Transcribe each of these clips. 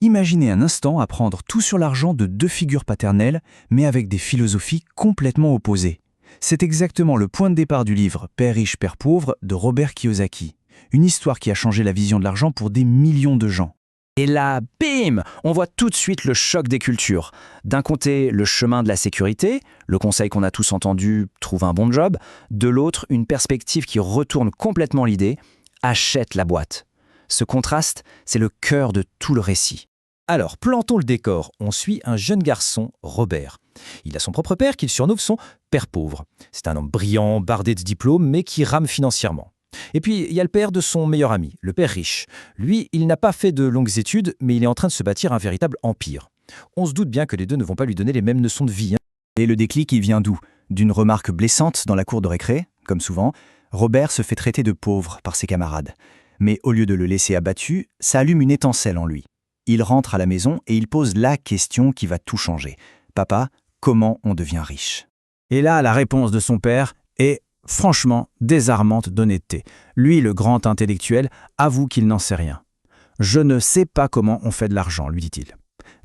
Imaginez un instant apprendre tout sur l'argent de deux figures paternelles, mais avec des philosophies complètement opposées. C'est exactement le point de départ du livre Père riche, Père pauvre de Robert Kiyosaki. Une histoire qui a changé la vision de l'argent pour des millions de gens. Et là, bim, on voit tout de suite le choc des cultures. D'un côté, le chemin de la sécurité, le conseil qu'on a tous entendu, trouve un bon job. De l'autre, une perspective qui retourne complètement l'idée, achète la boîte. Ce contraste, c'est le cœur de tout le récit. Alors, plantons le décor. On suit un jeune garçon, Robert. Il a son propre père qu'il surnomme son père pauvre. C'est un homme brillant, bardé de diplômes, mais qui rame financièrement. Et puis, il y a le père de son meilleur ami, le père riche. Lui, il n'a pas fait de longues études, mais il est en train de se bâtir un véritable empire. On se doute bien que les deux ne vont pas lui donner les mêmes leçons de vie. Et le déclic, il vient d'où? D'une remarque blessante dans la cour de récré, comme souvent, Robert se fait traiter de pauvre par ses camarades. Mais au lieu de le laisser abattu, ça allume une étincelle en lui. Il rentre à la maison et il pose la question qui va tout changer. Papa, comment on devient riche? Et là, la réponse de son père est franchement désarmante d'honnêteté. Lui, le grand intellectuel, avoue qu'il n'en sait rien. « Je ne sais pas comment on fait de l'argent », lui dit-il.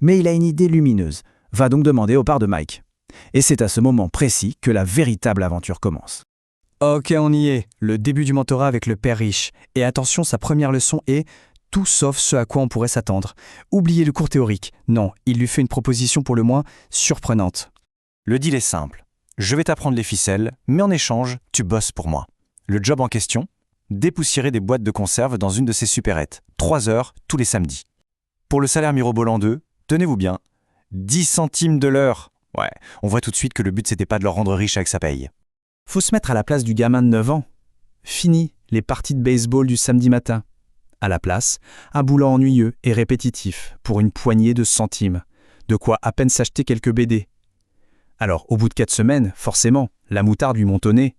Mais il a une idée lumineuse. Va donc demander au père de Mike. Et c'est à ce moment précis que la véritable aventure commence. Ok, on y est. Le début du mentorat avec le père riche. Et attention, sa première leçon est tout sauf ce à quoi on pourrait s'attendre. Oubliez le cours théorique. Non, il lui fait une proposition pour le moins surprenante. Le deal est simple. Je vais t'apprendre les ficelles, mais en échange, tu bosses pour moi. Le job en question, dépoussiérer des boîtes de conserve dans une de ces supérettes. 3 heures tous les samedis. Pour le salaire mirobolant 2, tenez-vous bien, 10 centimes de l'heure. Ouais, on voit tout de suite que le but c'était pas de leur rendre riche avec sa paye. Faut se mettre à la place du gamin de 9 ans. Fini les parties de baseball du samedi matin. À la place, un boulot ennuyeux et répétitif pour une poignée de centimes. De quoi à peine s'acheter quelques BD. Alors, au bout de 4 semaines, forcément, la moutarde lui monte au nez.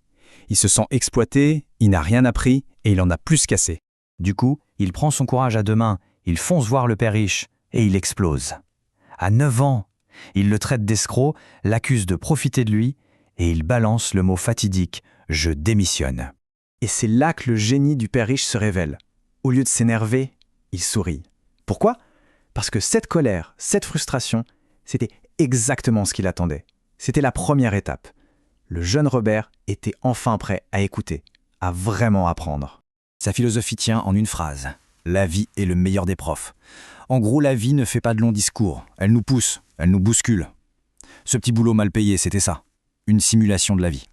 Il se sent exploité, il n'a rien appris et il en a plus qu'assez. Du coup, il prend son courage à deux mains, il fonce voir le père riche et il explose. À 9 ans, il le traite d'escroc, l'accuse de profiter de lui et il balance le mot fatidique « Je démissionne ». Et c'est là que le génie du père riche se révèle. Au lieu de s'énerver, il sourit. Pourquoi? Parce que cette colère, cette frustration, c'était exactement ce qu'il attendait. C'était la première étape. Le jeune Robert était enfin prêt à écouter, à vraiment apprendre. Sa philosophie tient en une phrase. La vie est le meilleur des profs. En gros, la vie ne fait pas de longs discours. Elle nous pousse, elle nous bouscule. Ce petit boulot mal payé, c'était ça. Une simulation de la vie.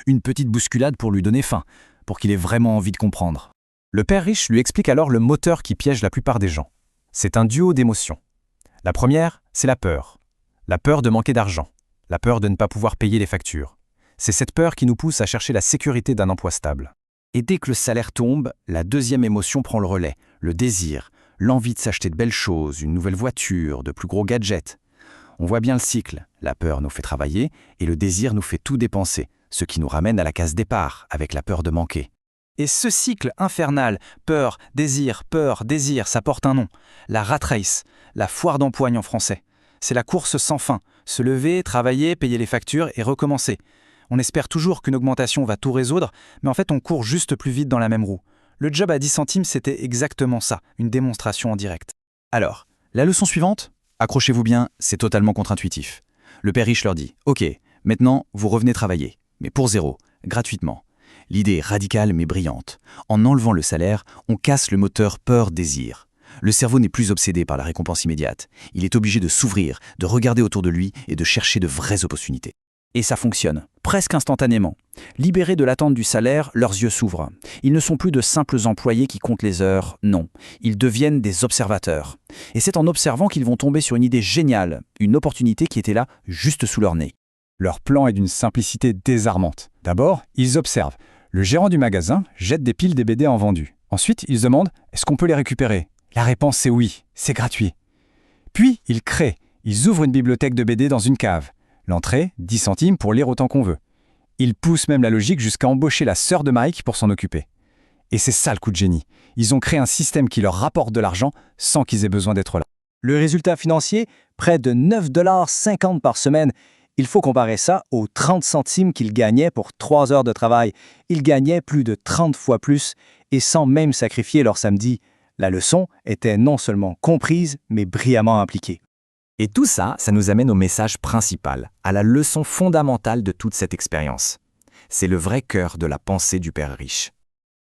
Une petite bousculade pour lui donner faim, pour qu'il ait vraiment envie de comprendre. Le père riche lui explique alors le moteur qui piège la plupart des gens. C'est un duo d'émotions. La première, c'est la peur. La peur de manquer d'argent. La peur de ne pas pouvoir payer les factures. C'est cette peur qui nous pousse à chercher la sécurité d'un emploi stable. Et dès que le salaire tombe, la deuxième émotion prend le relais. Le désir, l'envie de s'acheter de belles choses, une nouvelle voiture, de plus gros gadgets. On voit bien le cycle. La peur nous fait travailler et le désir nous fait tout dépenser, ce qui nous ramène à la case départ avec la peur de manquer. Et ce cycle infernal, peur, désir, ça porte un nom. La rat race, la foire d'empoigne en français. C'est la course sans fin. Se lever, travailler, payer les factures et recommencer. On espère toujours qu'une augmentation va tout résoudre, mais en fait on court juste plus vite dans la même roue. Le job à 10 centimes, c'était exactement ça, une démonstration en direct. Alors, la leçon suivante? Accrochez-vous bien, c'est totalement contre-intuitif. Le père riche leur dit « Ok, maintenant vous revenez travailler, mais pour zéro, gratuitement. » L'idée est radicale mais brillante. En enlevant le salaire, on casse le moteur peur-désir. Le cerveau n'est plus obsédé par la récompense immédiate. Il est obligé de s'ouvrir, de regarder autour de lui et de chercher de vraies opportunités. Et ça fonctionne, presque instantanément. Libérés de l'attente du salaire, leurs yeux s'ouvrent. Ils ne sont plus de simples employés qui comptent les heures, non. Ils deviennent des observateurs. Et c'est en observant qu'ils vont tomber sur une idée géniale, une opportunité qui était là, juste sous leur nez. Leur plan est d'une simplicité désarmante. D'abord, ils observent. Le gérant du magasin jette des piles des BD en vendu. Ensuite, ils demandent « Est-ce qu'on peut les récupérer ?» La réponse c'est oui, c'est gratuit. Puis, ils créent. Ils ouvrent une bibliothèque de BD dans une cave. L'entrée, 10 centimes pour lire autant qu'on veut. Ils poussent même la logique jusqu'à embaucher la sœur de Mike pour s'en occuper. Et c'est ça le coup de génie. Ils ont créé un système qui leur rapporte de l'argent sans qu'ils aient besoin d'être là. Le résultat financier, près de 9,50 $ par semaine. Il faut comparer ça aux 30 centimes qu'ils gagnaient pour 3 heures de travail. Ils gagnaient plus de 30 fois plus et sans même sacrifier leur samedi. La leçon était non seulement comprise, mais brillamment appliquée. Et tout ça, ça nous amène au message principal, à la leçon fondamentale de toute cette expérience. C'est le vrai cœur de la pensée du père riche.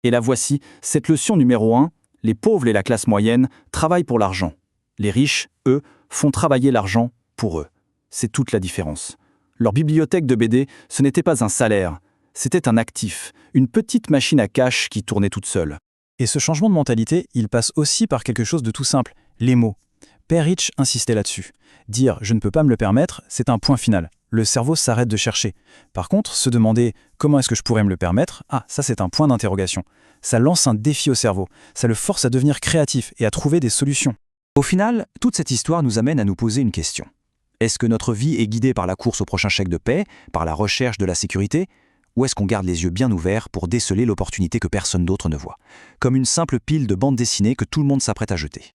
Et la voici, cette leçon numéro 1, les pauvres et la classe moyenne travaillent pour l'argent. Les riches, eux, font travailler l'argent pour eux. C'est toute la différence. Leur bibliothèque de BD, ce n'était pas un salaire, c'était un actif, une petite machine à cash qui tournait toute seule. Et ce changement de mentalité, il passe aussi par quelque chose de tout simple, les mots. Père Rich insistait là-dessus. Dire « je ne peux pas me le permettre », c'est un point final. Le cerveau s'arrête de chercher. Par contre, se demander « comment est-ce que je pourrais me le permettre ?» ça c'est un point d'interrogation. Ça lance un défi au cerveau. Ça le force à devenir créatif et à trouver des solutions. Au final, toute cette histoire nous amène à nous poser une question. Est-ce que notre vie est guidée par la course au prochain chèque de paie, par la recherche de la sécurité, ou est-ce qu'on garde les yeux bien ouverts pour déceler l'opportunité que personne d'autre ne voit, comme une simple pile de bandes dessinées que tout le monde s'apprête à jeter ?